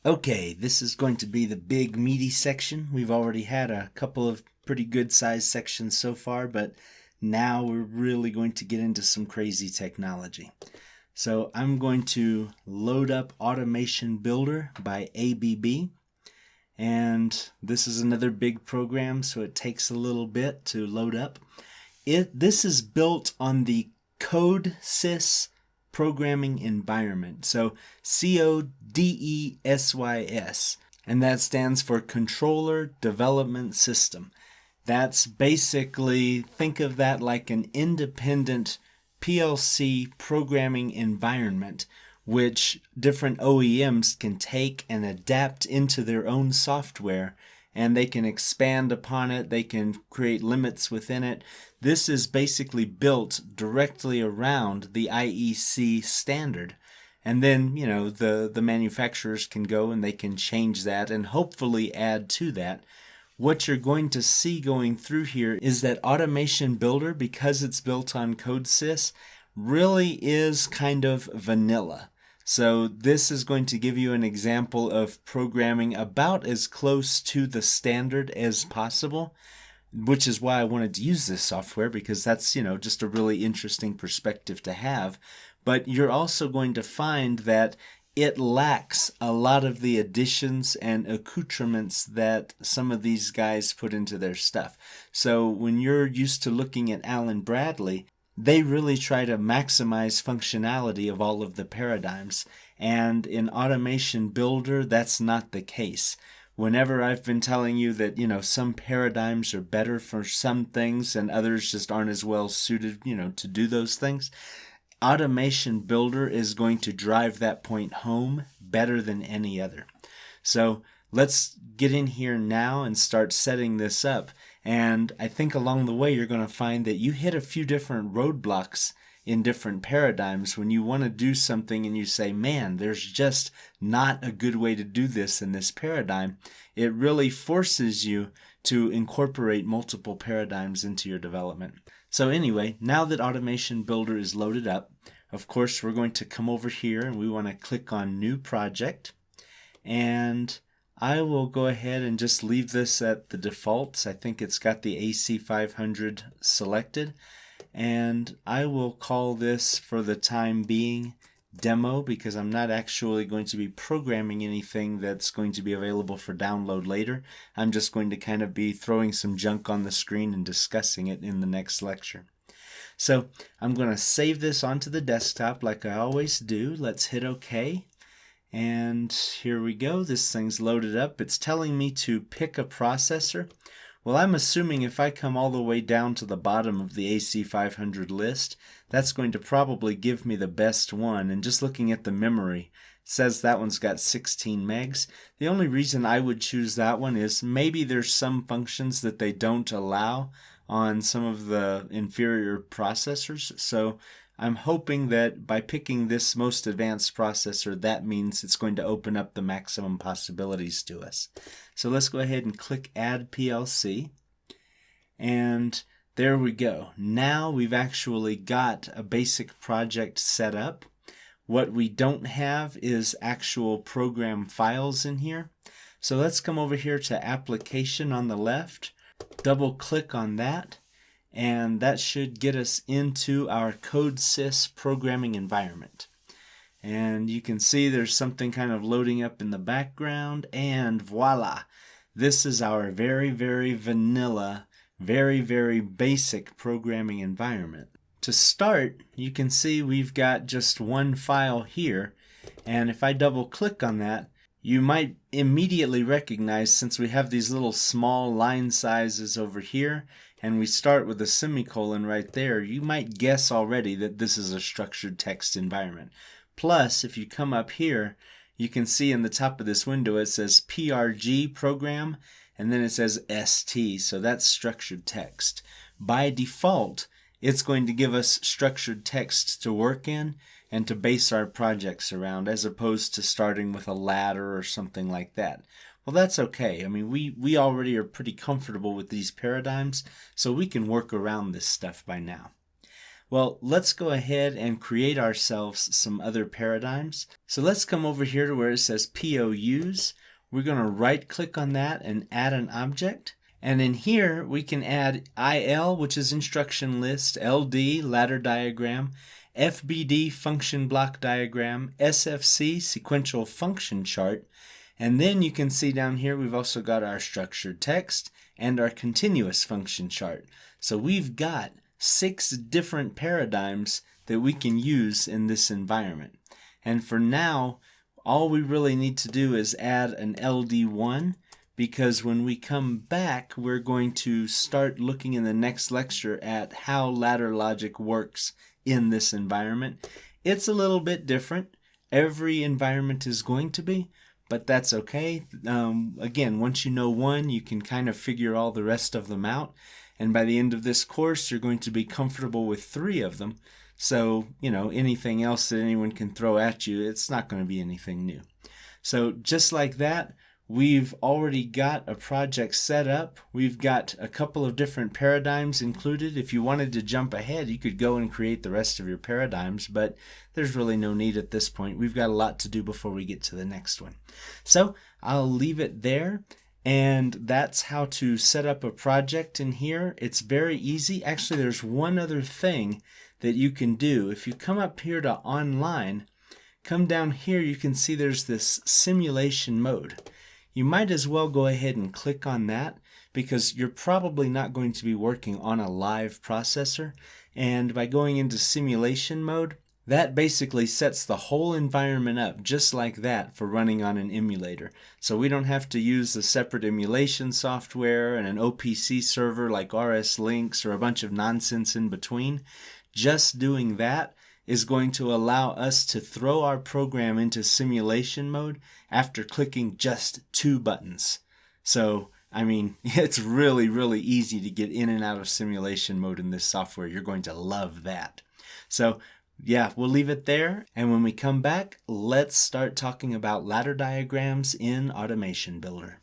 Okay, this is going to be the big meaty section. We've already had a couple of pretty good sized sections so far, but now we're really going to get into some crazy technology. So I'm going to load up Automation Builder by ABB. And this is another big program, so it takes a little bit to load up. This is built on the CodeSys programming environment. So CODESYS, and that stands for Controller Development System. That's basically, think of that like an independent PLC programming environment, which different OEMs can take and adapt into their own software, and they can expand upon it, they can create limits within it. This is basically built directly around the IEC standard. And then, the manufacturers can go and they can change that and hopefully add to that. What you're going to see going through here is that Automation Builder, because it's built on CodeSys, really is kind of vanilla. So this is going to give you an example of programming about as close to the standard as possible, which is why I wanted to use this software, because that's, just a really interesting perspective to have. But you're also going to find that it lacks a lot of the additions and accoutrements that some of these guys put into their stuff. So when you're used to looking at Allen Bradley, they really try to maximize functionality of all of the paradigms. And in Automation Builder, that's not the case. Whenever I've been telling you that, some paradigms are better for some things and others just aren't as well suited, to do those things, Automation Builder is going to drive that point home better than any other. So let's get in here now and start setting this up. And I think along the way you're going to find that you hit a few different roadblocks in different paradigms when you want to do something and you say, man, there's just not a good way to do this in this paradigm. It really forces you to incorporate multiple paradigms into your development. So anyway, now that Automation Builder is loaded up, of course, we're going to come over here and we want to click on New Project. And I will go ahead and just leave this at the defaults. I think it's got the AC500 selected. And I will call this, for the time being, Demo, because I'm not actually going to be programming anything that's going to be available for download later. I'm just going to kind of be throwing some junk on the screen and discussing it in the next lecture. So I'm going to save this onto the desktop like I always do. Let's hit OK. And here we go. This thing's loaded up. It's telling me to pick a processor. Well, I'm assuming if I come all the way down to the bottom of the AC500 list, that's going to probably give me the best one. And just looking at the memory, it says that one's got 16 megs. The only reason I would choose that one is maybe there's some functions that they don't allow on some of the inferior processors. So I'm hoping that by picking this most advanced processor, that means it's going to open up the maximum possibilities to us. So let's go ahead and click Add PLC. And there we go. Now we've actually got a basic project set up. What we don't have is actual program files in here. So let's come over here to Application on the left. Double click on that. And that should get us into our CodeSys programming environment. And you can see there's something kind of loading up in the background, and voila! This is our very, very vanilla, very, very basic programming environment. To start, you can see we've got just one file here, and if I double click on that, you might immediately recognize, since we have these little small line sizes over here, and we start with a semicolon right there, you might guess already that this is a structured text environment. Plus, if you come up here, you can see in the top of this window it says PRG program, and then it says ST, so that's structured text. By default, it's going to give us structured text to work in and to base our projects around, as opposed to starting with a ladder or something like that. Well, that's okay. I mean, we already are pretty comfortable with these paradigms, so we can work around this stuff by now. Well, let's go ahead and create ourselves some other paradigms. So let's come over here to where it says POUs. We're going to right click on that and add an object. And in here we can add IL, which is instruction list, LD, ladder diagram, FBD, function block diagram, SFC, sequential function chart. And then you can see down here we've also got our structured text and our continuous function chart. So we've got 6 different paradigms that we can use in this environment. And for now, all we really need to do is add an LD1, because when we come back, we're going to start looking in the next lecture at how ladder logic works in this environment. It's a little bit different. Every environment is going to be, but that's okay. Again, once you know one, you can kind of figure all the rest of them out. And by the end of this course, you're going to be comfortable with 3 of them. So, anything else that anyone can throw at you, it's not going to be anything new. So just like that, we've already got a project set up. We've got a couple of different paradigms included. If you wanted to jump ahead, you could go and create the rest of your paradigms, but there's really no need at this point. We've got a lot to do before we get to the next one. So I'll leave it there. And that's how to set up a project in here. It's very easy. Actually, there's one other thing that you can do. If you come up here to online, come down here, you can see there's this simulation mode. You might as well go ahead and click on that, because you're probably not going to be working on a live processor. And by going into simulation mode, that basically sets the whole environment up just like that for running on an emulator. So we don't have to use a separate emulation software and an OPC server like RS Links or a bunch of nonsense in between. Just doing that is going to allow us to throw our program into simulation mode after clicking just 2 buttons. So, it's really, really easy to get in and out of simulation mode in this software. You're going to love that. So, yeah, we'll leave it there. And when we come back, let's start talking about ladder diagrams in Automation Builder.